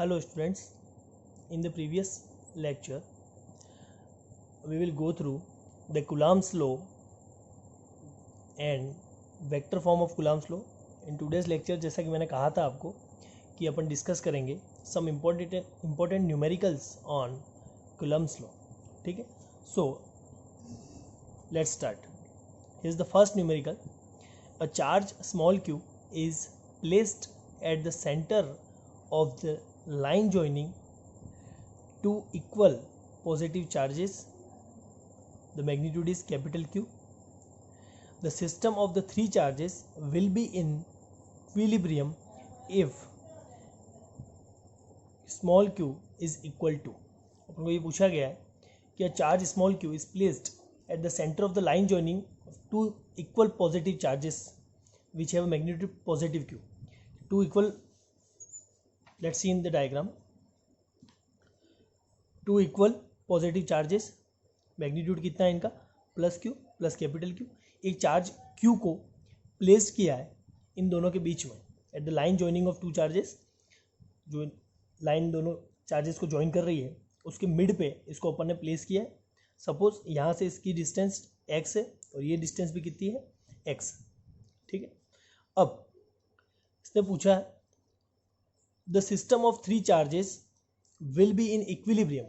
Hello students, in the previous lecture we will go through the Coulomb's law and vector form of Coulomb's law. In today's lecture जैसा कि मैंने कहा था आपको कि अपन discuss करेंगे some important numericals on Coulomb's law. ठीक है, so let's start. Here's the first numerical. A charge small q is placed at the center of the line joining two equal positive charges. The magnitude is capital Q. The system of the three charges will be in equilibrium if small q is equal to. अपन को ये पूछा गया है कि a charge small q is placed at the center of the line joining of two equal positive charges which have a magnitude positive q. Two equal, let's see in the diagram, two equal positive charges, magnitude कितना है इनका plus Q plus capital Q. एक charge Q को place किया है इन दोनों के बीच में at the line joining of two charges. जो लाइन दोनों चार्जेस को ज्वाइन कर रही है उसके मिड पे इसको अपन ने प्लेस किया है. सपोज यहाँ से इसकी डिस्टेंस x है और ये डिस्टेंस भी कितनी है x. ठीक है, अब इसने पूछा है the system of three charges will be in equilibrium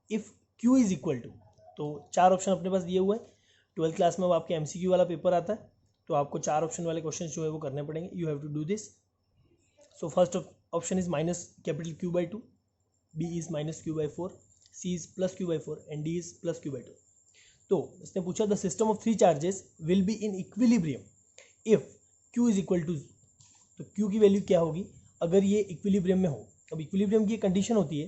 if q is equal to. तो चार ऑप्शन अपने पास दिए हुए हैं. 12th क्लास में वो आपके MCQ वाला पेपर आता है तो आपको चार ऑप्शन वाले क्वेश्चन जो है वो करने पड़ेंगे. You have to do this. So first option is minus capital Q by 2, B is minus Q by 4, C is plus Q by 4 and D is plus Q by 2. तो इसने पूछा the system of three charges will be in equilibrium if Q is equal to. तो Q की value क्या होगी अगर ये equilibrium में हो. अब इक्विलिब्रियम की कंडीशन होती है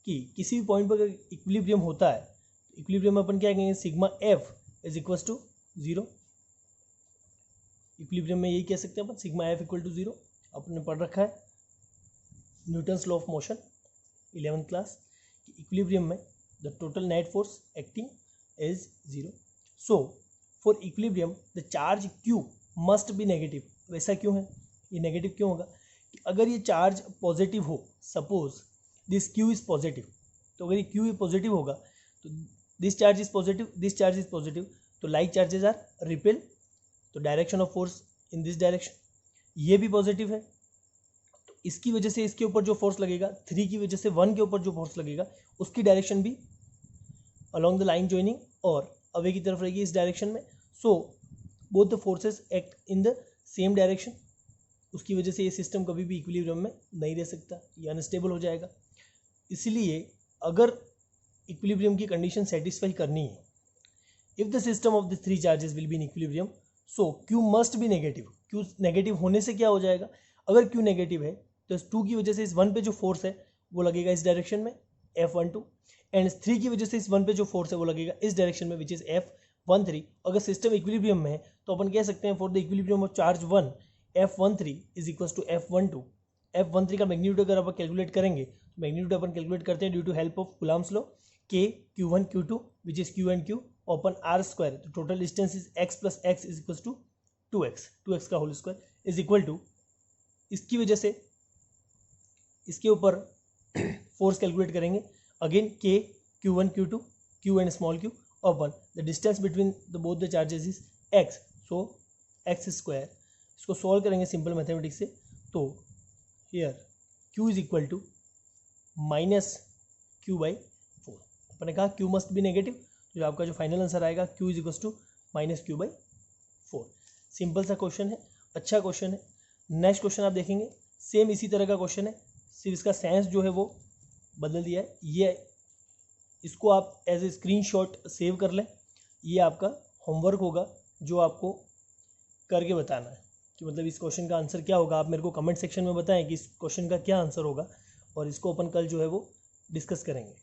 कि किसी भी पॉइंट पर अगर इक्विलिब्रियम होता है इक्विलिब्रियम में अपन क्या कहेंगे sigma F is equal to 0. Equilibrium में यही कह सकते हैं अपन सिग्मा एफ इक्वल टू 0. अपने पढ़ रखा है Newton's law of motion 11th class. Equilibrium में the total net force acting is 0. So for equilibrium the charge Q must be negative. वैसा क्यों है, ये नेगेटिव क्यों होगा कि अगर ये चार्ज पॉजिटिव हो, suppose this Q is positive, तो अगर ये Q पॉजिटिव होगा तो this charge is positive, this charge is positive, तो लाइक चार्जेस आर रिपेल. तो direction of force in this direction. ये भी पॉजिटिव है तो इसकी वजह से इसके ऊपर जो फोर्स लगेगा 3 की वजह से 1 के ऊपर जो फोर्स लगेगा उसकी डायरेक्शन भी अलोंग द लाइन जॉइनिंग और अवे की तरफ रहेगी इस डायरेक्शन में. So both the forces act in the same direction. उसकी वजह से ये सिस्टम कभी भी इक्विलिब्रियम में नहीं रह सकता, ये अनस्टेबल हो जाएगा. इसलिए अगर इक्विलिब्रियम की कंडीशन सेटिस्फाई करनी है if the system of the three charges will be in equilibrium so Q must be negative. Q negative होने से क्या हो जाएगा, अगर Q नेगेटिव है तो इस 2 की वजह से इस 1 पे जो फोर्स है वो लगेगा इस डायरेक्शन में F12 एंड 3 की वजह से इस 1 पे जो फोर्स है वो लगेगा इस डायरेक्शन में विच इज F13. अगर सिस्टम इक्विलिब्रियम में है तो अपन कह सकते हैं for the equilibrium of charge 1 F13 is equal to F12. F13 का मैग्नीट्यूड अगर अपन कैलकुलेट करेंगे तो मैग्नीट्यूड अपन कैलकुलेट करते हैं due to help of Coulomb's law K Q1 Q2 which is Q and Q upon R square. तो total distance is x plus x is equal to 2x का whole square is equal to. इसकी वजह से इसके ऊपर force calculate करेंगे again K Q1 Q2 Q and small q upon the distance between the both the charges is x. So x square. इसको solve करेंगे simple mathematics से तो here Q is equal to minus Q by 4. अपने कहा Q must be negative, तो आपका जो final answer आएगा Q is equal to minus Q by 4. Simple सा क्वेश्चन है, अच्छा क्वेश्चन है. नेक्स्ट क्वेश्चन आप देखेंगे सेम इसी तरह का क्वेश्चन है, सिर्फ इसका सेंस जो है वो बदल दिया है. ये इसको आप एज ए स्क्रीनशॉट सेव कर लें. ये आपका होमवर्क होगा जो आपको करके बताना है कि मतलब इस क्वेश्चन का आंसर क्या होगा. आप मेरे को कमेंट सेक्शन में बताएं कि इस क्वेश्चन का क्या आंसर होगा और इसको अपन कल जो है वो डिस्कस करेंगे.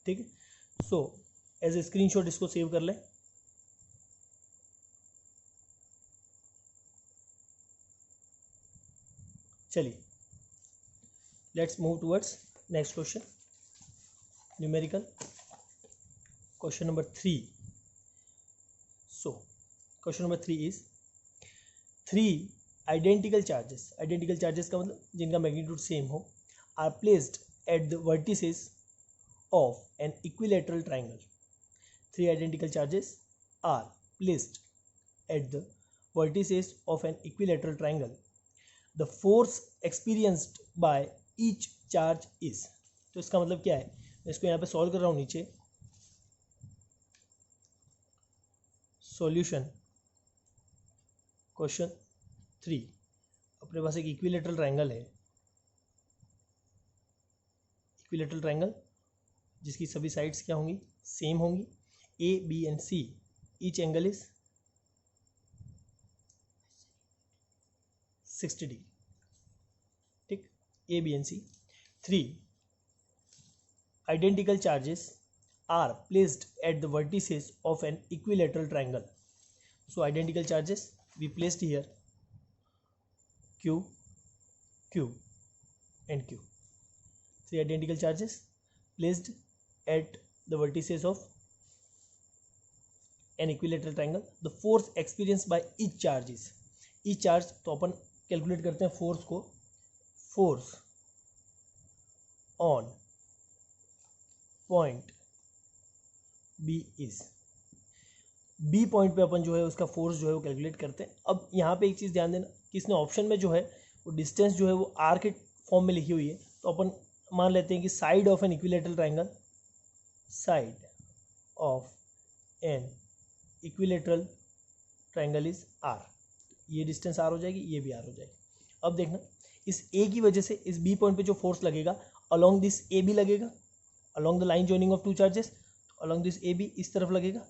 ठीक है, सो एज ए स्क्रीनशॉट इसको सेव कर लें. चलिए let's move towards next question. Numerical question number 3. So question number 3 is 3 identical charges का मतलब जिनका मैग्नीट्यूड सेम हो are placed at the vertices of an equilateral triangle. Three identical charges are placed at the vertices of an equilateral triangle. The force experienced by each charge is. तो इसका मतलब क्या है, मैं इसको यहाँ पे सॉल्व कर रहा हूँ नीचे. Solution question 3. अपने पास एक इक्विलेटरल ट्रायंगल है, इक्विलेटरल ट्रायंगल जिसकी सभी साइड्स क्या होंगी, सेम होंगी. A B and C, each angle is 60 degree. ठीक, A B and C. 3 identical charges are placed at the vertices of an equilateral triangle. So identical charges we placed here, Q, Q and Q. Three identical charges placed at the vertices of an equilateral triangle. The force experienced by each charge is. Each charge तो अपन calculate करते हैं force को. Force on point B is. B point पे अपन जो है उसका force जो है वो कैलकुलेट करते हैं. अब यहाँ पे एक चीज़ ध्यान देना कि इसने ऑप्शन में जो है वो डिस्टेंस जो है वो आर के फॉर्म में लिखी हुई है. तो अपन मान लेते हैं कि side of an equilateral triangle, side of an equilateral triangle is R. ये डिस्टेंस आर हो जाएगी, ये भी आर हो जाएगी. अब देखना, इस ए की वजह से इस बी पॉइंट पे जो फोर्स लगेगा अलॉन्ग दिस ए बी लगेगा, along the line joining of two charges. Along this A B इस तरफ लगेगा.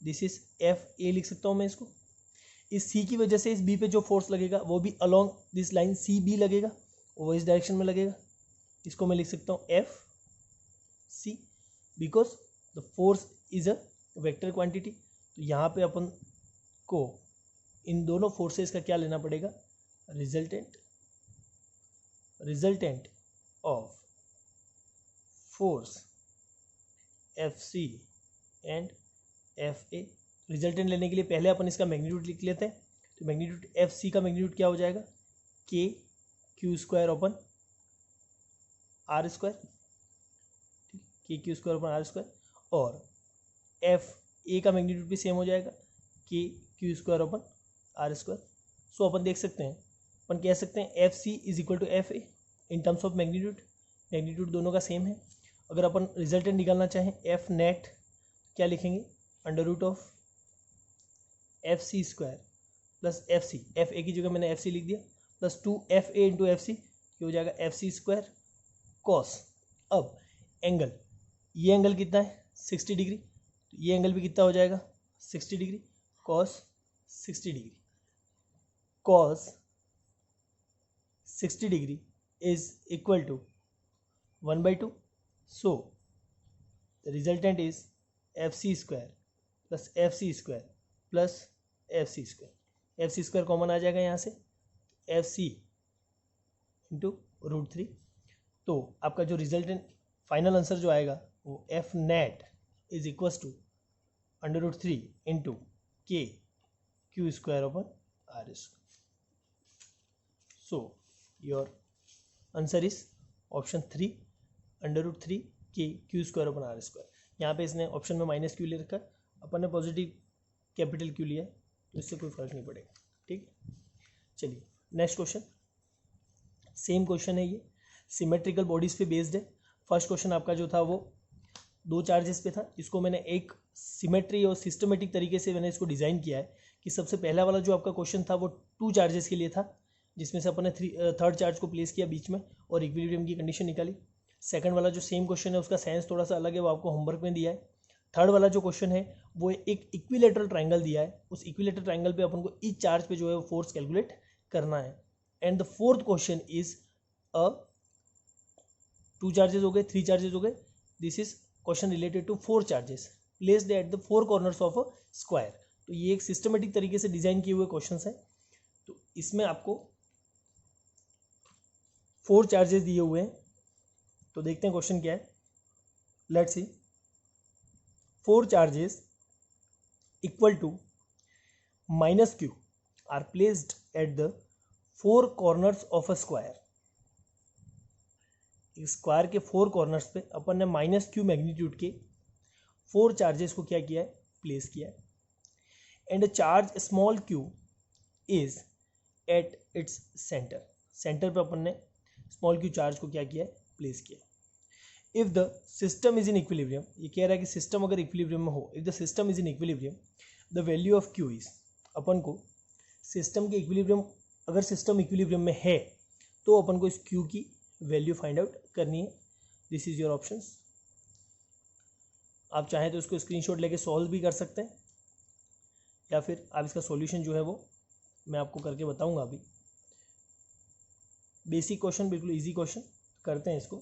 दिस इज एफ ए लिख सकता हूँ मैं इसको. इस सी की वजह से इस बी पे जो फोर्स लगेगा वो भी along this line C B लगेगा, वो इस डायरेक्शन में लगेगा. इसको मैं लिख सकता हूँ F C, because the force is a vector quantity. तो यहाँ पे अपन को इन दोनों फोर्सेस का क्या लेना पड़ेगा, resultant of force F C and F A. Resultant लेने के लिए पहले अपन इसका मैग्नीट्यूड लिख लेते हैं. तो मैग्नीट्यूड एफ सी का मैग्नीट्यूड क्या हो जाएगा, K Q square upon r square. ठीक, K Q square upon r square. और एफ ए का मैग्नीट्यूड भी सेम हो जाएगा, K Q square upon r square. So अपन देख सकते हैं, अपन कह सकते हैं F C is equal to F A in terms of magnitude. Magnitude दोनों का सेम है. अगर अपन रिजल्टेंट निकालना चाहें एफ नेट क्या लिखेंगे, under root of F C square plus F C. F A की जगह मैंने एफ सी लिख दिया, plus 2 F A into F C, ये हो जाएगा एफ सी स्क्वायर कॉस. अब एंगल, ये एंगल कितना है 60 डिग्री, तो ये एंगल भी कितना हो जाएगा 60 degree. Cos 60 degree, cos 60 degree is equal to 1/2. So the resultant is fc square plus fc square plus fc square. fc square common आ जाएगा यहाँ से, fc इंटू √3. तो आपका जो रिजल्टेंट फाइनल आंसर जो आएगा वो F net is equals to √3 into K Q square upon r square. So your answer is option 3, √3 K Q square upon r square. यहाँ पे इसने ऑप्शन में माइनस क्यू ले रखा है, अपन ने पॉजिटिव कैपिटल क्यू लिया है, तो इससे कोई फर्क नहीं पड़ेगा. ठीक, चलिए नेक्स्ट क्वेश्चन. सेम क्वेश्चन है, ये सिमेट्रिकल बॉडीज़ पे बेस्ड है. फर्स्ट क्वेश्चन आपका जो था वो 2 चार्जेस पे था. इसको मैंने एक सिमेट्री और सिस्टमेटिक तरीके से मैंने इसको डिज़ाइन किया है कि सबसे पहला वाला जो आपका क्वेश्चन था वो 2 चार्जेस के लिए था, जिसमें से अपन ने थर्ड चार्ज को प्लेस किया बीच में और इक्विलिब्रियम की कंडीशन निकाली. सेकंड वाला जो सेम क्वेश्चन है उसका सेंस थोड़ा सा अलग है, वो आपको होमवर्क में दिया है. थर्ड वाला जो क्वेश्चन है वो एक इक्विलेटरल ट्रायंगल दिया है. उस इक्विलेटरल ट्रायंगल पे अपन को ईच चार्ज पे जो है वो फोर्स कैलकुलेट करना है. And the fourth question is a 2 charges हो गए, 3 चार्जेस हो गए. This is question related to 4 charges placed at the 4 corners of a square. तो ये एक सिस्टमेटिक तरीके से डिजाइन किए हुए क्वेश्चन है. तो इसमें आपको 4 चार्जेस दिए हुए हैं. तो देखते हैं क्वेश्चन क्या है. Let's see. 4 charges equal to -q are placed at the 4 corners of a square. Square के 4 कॉर्नर्स पे अपन ने -q मैग्नीट्यूड के 4 चार्जेस को क्या किया है, प्लेस किया है. And a charge small q is at its centre. Centre पे अपन ने स्मॉल q चार्ज को क्या किया है, प्लेस किया. If the system is in equilibrium, ये कह रहा है कि सिस्टम अगर इक्विलिब्रियम में हो, if the system is in equilibrium the value of q is, अपन को सिस्टम के इक्विलिब्रियम, अगर सिस्टम इक्विलिब्रियम में है तो अपन को इस q की वैल्यू फाइंड आउट करनी है. This is your options. आप चाहें तो इसको स्क्रीनशॉट लेके सॉल्व भी कर सकते हैं, या फिर आप इसका सॉल्यूशन जो है वो मैं आपको करके बताऊंगा. अभी बेसिक क्वेश्चन, बिल्कुल इजी क्वेश्चन करते हैं इसको.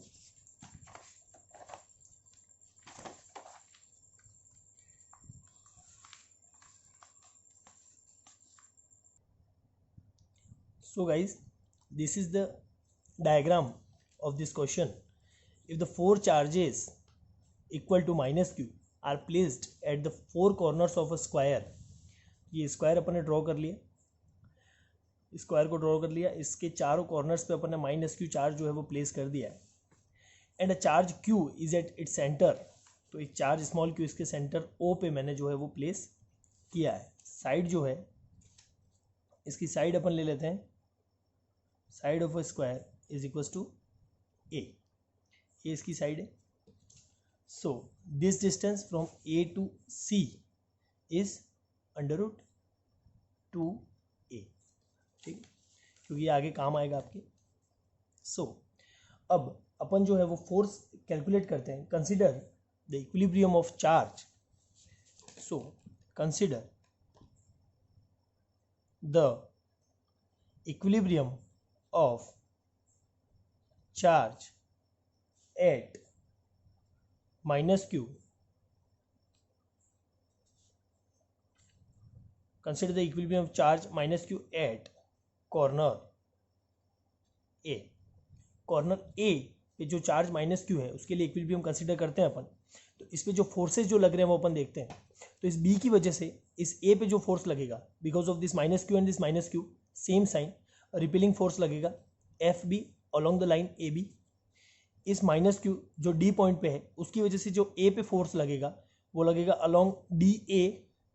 So guys, this is the diagram of this question. If the 4 charges equal to -q are placed at the 4 corners of a square, ये स्क्वायर अपन ने ड्रॉ कर लिया, स्क्वायर को draw कर लिया, इसके चारों कॉर्नर्स पे अपन ने -q चार्ज जो है वो प्लेस कर दिया है. And a charge q is at its centre, तो एक चार्ज स्मॉल q इसके सेंटर O पे मैंने जो है वो प्लेस किया है. साइड जो है, इसकी साइड अपन ले लेते हैं, side of a square is equals to A. ये इसकी साइड है. So this distance from A to C is √2a. ठीक, क्योंकि ये आगे काम आएगा आपके. सो अब अपन जो है वो फोर्स कैलकुलेट करते हैं. Consider the equilibrium of charge. So consider the equilibrium of charge at -q. Consider the equilibrium of charge -q at corner A. Corner A पे जो चार्ज -q है उसके लिए इक्विलिब्रियम कंसिडर करते हैं अपन. तो इस पे जो फोर्सेज जो लग रहे हैं वो अपन देखते हैं. तो इस B की वजह से इस A पे जो फोर्स लगेगा, because of this -q and this -q, same sign, repelling force लगेगा FB along the line AB. इस -q जो D पॉइंट पे है उसकी वजह से जो A पे फोर्स लगेगा वो लगेगा अलोंग DA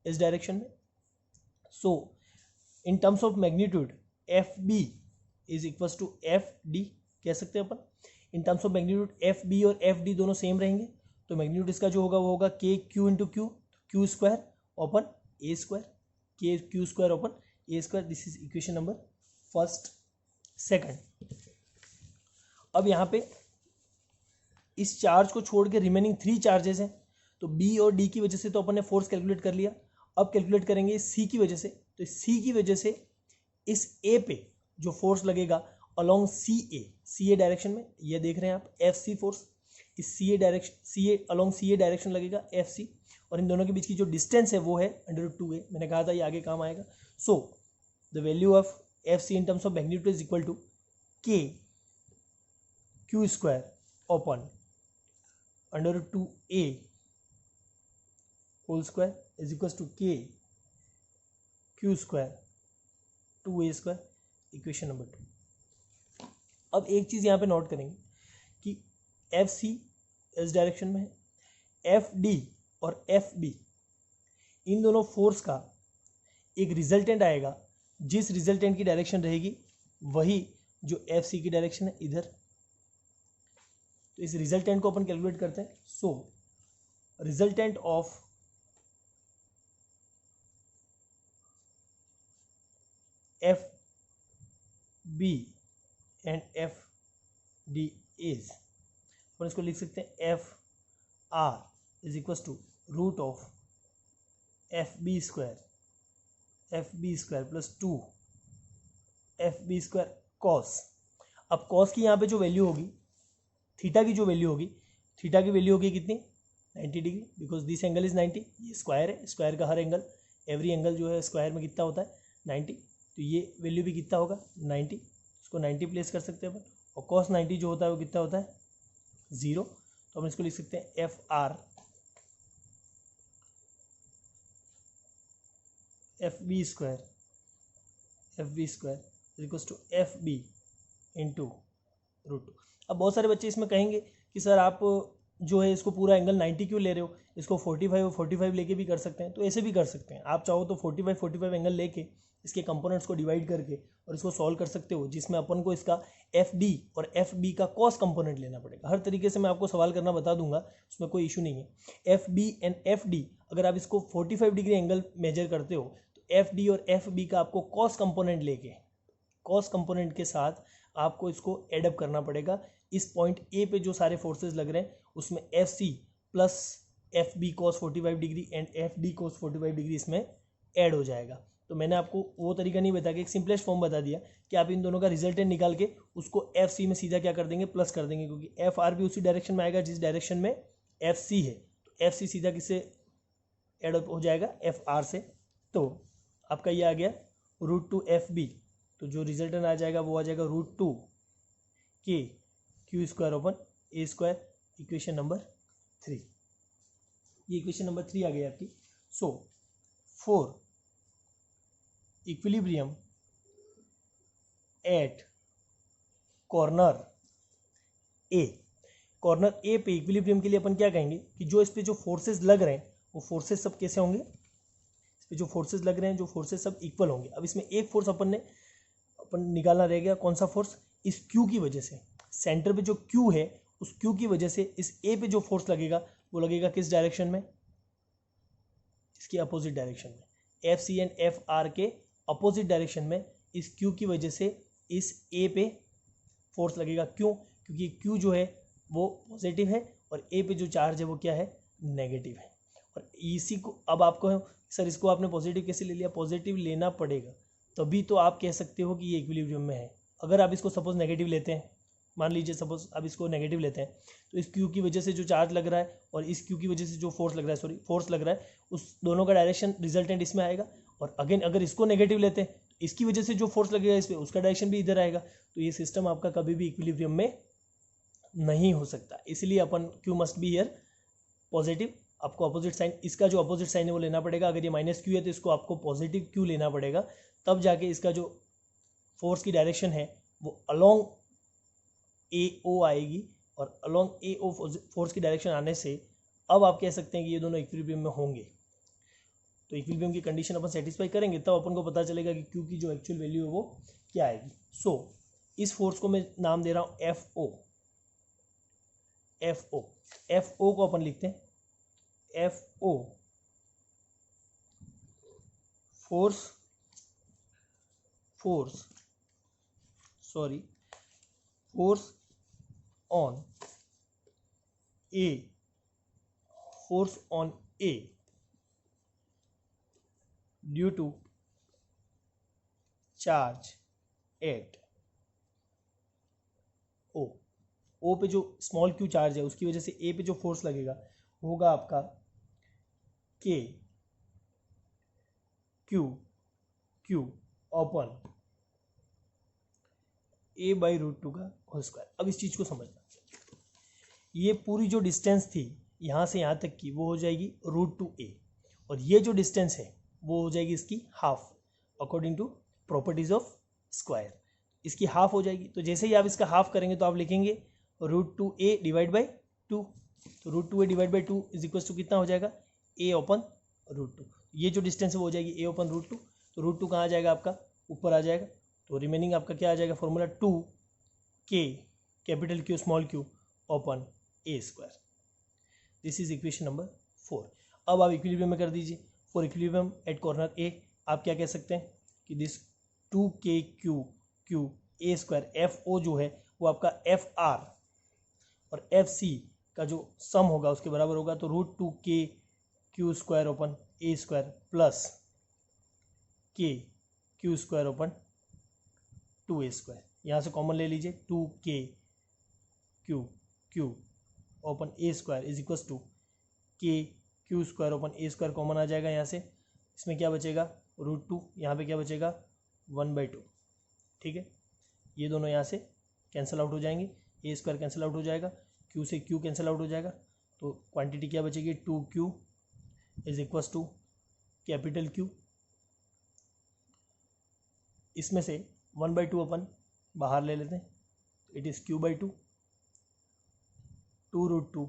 इस डायरेक्शन में. So in terms of magnitude FB is equals to FD कह सकते हैं अपन. In terms of magnitude FB और FD दोनों सेम रहेंगे, तो मैग्नीट्यूड इसका जो होगा वो होगा KQ into Q square upon A square, KQ square upon A square. This is equation number first. Second, अब यहाँ पे इस चार्ज को छोड़ के रिमेनिंग 3 चार्जेस हैं, तो B और D की वजह से तो अपन ने फोर्स कैलकुलेट कर लिया. अब कैलकुलेट करेंगे C की वजह से. तो C की वजह से इस A पे जो फोर्स लगेगा अलोंग CA डायरेक्शन में, ये देख रहे हैं आप FC फोर्स, इस CA अलोंग CA डायरेक्शन लगेगा FC, और इन दोनों के बीच की जो डिस्टेंस है वो है √2a. मैंने कहा था ये आगे काम आएगा. So the value of FC in terms of magnitude is equal to KQ square upon √2a whole square is equals to KQ square 2a square. Equation number 2. अब एक चीज़ यहाँ पे नोट करेंगे कि FC इस डायरेक्शन में है, FD और FB इन दोनों फोर्स का एक रिजल्टेंट आएगा. जिस रिजल्टेंट की डायरेक्शन रहेगी वही जो FC की डायरेक्शन है इधर. तो इस रिजल्टेंट को अपन कैलकुलेट करते हैं. So resultant of FB and FD is, अपन इसको लिख सकते हैं FR is equals to root of FB square plus 2 FB square cos. अब कॉस की यहाँ पे जो वैल्यू होगी, थीटा की जो वैल्यू होगी, थीटा की वैल्यू होगी कितनी, 90 degree, because this angle is 90. ये स्क्वायर है, स्क्वायर का हर एंगल, एवरी एंगल जो है स्क्वायर में कितना होता है 90. तो ये वैल्यू भी कितना होगा 90, इसको 90 प्लेस कर सकते हैं अपन. और कॉस 90 जो होता है वो कितना होता है 0. तो हम इसको लिख सकते हैं FR FB square equals to FB into √2। अब बहुत सारे बच्चे इसमें कहेंगे कि सर आप जो है इसको पूरा एंगल 90 क्यों ले रहे हो, इसको 45 और 45 लेके भी कर सकते हैं। तो ऐसे भी कर सकते हैं, आप चाहो तो 45 एंगल लेके इसके कंपोनेंट्स को डिवाइड करके और इसको सॉल्व कर सकते हो, जिसमें अपन को इसका FD और FB का कॉस कंपोनेंट लेना पड़ेगा। हर तरीके से मैं आपको सवाल करना बता दूंगा, उसमें कोई इशू नहीं है। FB एंड FD अगर आप इसको 45 डिग्री एंगल मेजर करते हो तो FD और FB का आपको कॉस कंपोनेंट लेके कॉस कंपोनेंट के साथ आपको इसको एडअप करना पड़ेगा। इस पॉइंट ए पे जो सारे फोर्सेस लग रहे हैं उसमें FC plus FB cos 45 degree and FD cos 45 degree इसमें ऐड हो जाएगा। तो मैंने आपको वो तरीका नहीं बताया कि एक सिंपलेस्ट फॉर्म बता दिया कि आप इन दोनों का रिजल्टेंट निकाल के उसको FC में सीधा क्या कर देंगे, प्लस कर देंगे, क्योंकि FR भी उसी डायरेक्शन में आएगा जिस डायरेक्शन में FC है। तो FC सीधा किससे ऐड हो जाएगा, FR से। तो आपका ये आ गया √2 FB। तो जो रिजल्टेंट आ जाएगा वो आ जाएगा √2 K Q square upon A square, equation number 3। ये इक्वेशन नंबर 3 आ गई आपकी। So for equilibrium at corner A, corner A पे इक्विलिब्रियम के लिए अपन क्या कहेंगे कि जो इस पे जो फोर्सेस लग रहे हैं वो फोर्सेस सब कैसे होंगे, इस पे जो फोर्सेस लग रहे हैं जो फोर्सेस सब इक्वल होंगे। अब इसमें एक फोर्स अपन निकालना रह गया, कौन सा फोर्स, इस Q की वजह से सेंटर पे जो Q है उस Q की वजह से इस A पे जो फोर्स लगेगा वो लगेगा किस डायरेक्शन में, इसकी अपोजिट डायरेक्शन में। FC एंड FR के अपोजिट डायरेक्शन में इस Q की वजह से इस A पे फोर्स लगेगा। क्यों, क्योंकि Q जो है वो पॉजिटिव है और A पे जो चार्ज है वो क्या है, नेगेटिव है। और इसी को अब आपको सर इसको आपने पॉजिटिव कैसे ले लिया, पॉजिटिव लेना पड़ेगा तभी तो आप कह सकते हो कि ये इक्विलिब्रियम में है। अगर आप इसको सपोज नेगेटिव लेते हैं, मान लीजिए सपोज आप इसको नेगेटिव लेते हैं, तो इस Q की वजह से जो चार्ज लग रहा है और इस Q की वजह से जो फोर्स लग रहा है, फोर्स लग रहा है, उस दोनों का डायरेक्शन रिजल्टेंट इसमें आएगा। और अगेन अगर इसको नेगेटिव लेते हैं तो इसकी वजह से जो फोर्स लगेगा इस पर, उसका डायरेक्शन भी इधर आएगा। तो ये सिस्टम आपका कभी भी इक्विलिब्रियम में नहीं हो सकता। इसलिए अपन Q must be here positive. आपको अपोजिट साइन, इसका जो अपोजिट साइन है वो लेना पड़ेगा। अगर ये -Q है तो इसको आपको पॉजिटिव Q लेना पड़ेगा, तब जाके इसका जो फोर्स की डायरेक्शन है वो अलोंग AO आएगी। और अलोंग AO फोर्स की डायरेक्शन आने से अब आप कह सकते हैं कि ये दोनों इक्विलिब्रियम में होंगे। तो इक्विलिब्रियम की कंडीशन अपन सेटिस्फाई करेंगे तब अपन को पता चलेगा कि Q की जो एक्चुअल वैल्यू है वो क्या आएगी। सो इस फोर्स को मैं नाम दे रहा हूँ FO। FO को अपन लिखते हैं FO force on A due to charge at O पे जो स्मॉल q चार्ज है उसकी वजह से A पे जो फोर्स लगेगा होगा आपका K Q open A by √2 का होल स्क्वायर। अब इस चीज़ को समझना, ये पूरी जो डिस्टेंस थी यहाँ से यहाँ तक की वो हो जाएगी √2A, और ये जो डिस्टेंस है वो हो जाएगी इसकी half according to properties of square. इसकी हाफ हो जाएगी। तो जैसे ही आप इसका हाफ करेंगे तो आप लिखेंगे √2A डिवाइड बाई 2। तो √2A divide by 2 is equal to कितना हो जाएगा, A ओपन √2। ये जो डिस्टेंस है वो हो जाएगी A ओपन √2। तो √2 कहाँ आ जाएगा आपका, ऊपर आ जाएगा। तो रिमेनिंग आपका क्या आ जाएगा, formula 2K capital Q small q open A square. This is equation number 4। अब आप इक्विलिब्रियम में कर दीजिए। For equilibrium at corner A आप क्या कह सकते हैं कि this 2KQ A square FO जो है वो आपका FR और FC का जो सम होगा उसके बराबर होगा। तो √2KQ square upon A square plus KQ square upon 2A square. यहाँ से कॉमन ले लीजिए, 2KQ upon A square is equal to KQ square upon A square common आ जाएगा यहाँ से। इसमें क्या बचेगा, √2, यहाँ पे क्या बचेगा 1/2। ठीक है, ये दोनों यहाँ से कैंसिल आउट हो जाएंगे, A स्क्वायर कैंसिल आउट हो जाएगा, Q से Q कैंसिल आउट हो जाएगा। तो क्वांटिटी क्या बचेगी, 2Q is equal to capital Q। इसमें से 1/2 अपन बाहर ले लेते हैं it is q by 2√2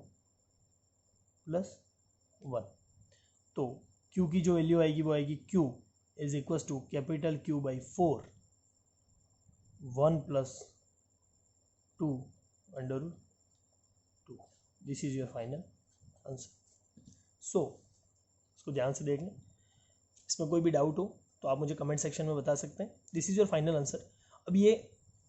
plus 1। तो q की जो वैल्यू आएगी वो आएगी q is equals to capital Q by 4 1 plus 2/2। This is your final answer. So इसको ध्यान से देख लें, इसमें कोई भी डाउट हो तो आप मुझे कमेंट सेक्शन में बता सकते हैं। This is your final answer. अब ये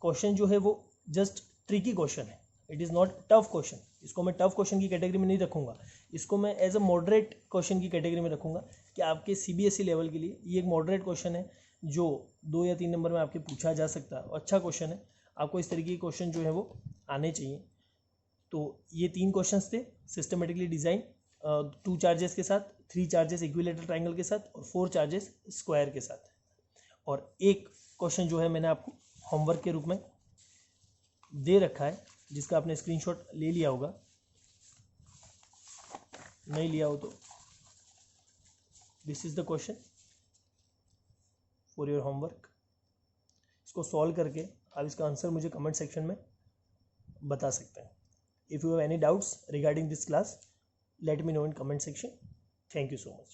क्वेश्चन जो है वो जस्ट ट्रिकी क्वेश्चन है, it is not tough question. इसको मैं टफ क्वेश्चन की कैटेगरी में नहीं रखूँगा, इसको मैं एज अ मॉडरेट क्वेश्चन की कैटेगरी में रखूँगा कि आपके CBSE लेवल के लिए ये एक मॉडरेट क्वेश्चन है जो 2 या 3 नंबर में आपके पूछा जा सकता है और अच्छा क्वेश्चन है। आपको इस तरीके के क्वेश्चन जो है वो आने चाहिए। तो ये 3 क्वेश्चंस थे सिस्टमेटिकली डिज़ाइन, 2 चार्जेस के साथ, 3 चार्जेस इक्विलेटरल ट्राइंगल के साथ और 4 चार्जेस स्क्वायर के साथ। और एक क्वेश्चन जो है मैंने आपको होमवर्क के रूप में दे रखा है जिसका आपने स्क्रीनशॉट ले लिया होगा, नहीं लिया हो तो this is the question for your homework. इसको सॉल्व करके आप इसका आंसर मुझे कमेंट सेक्शन में बता सकते हैं। If you have any doubts regarding this class, let me know in comment section. Thank you so much.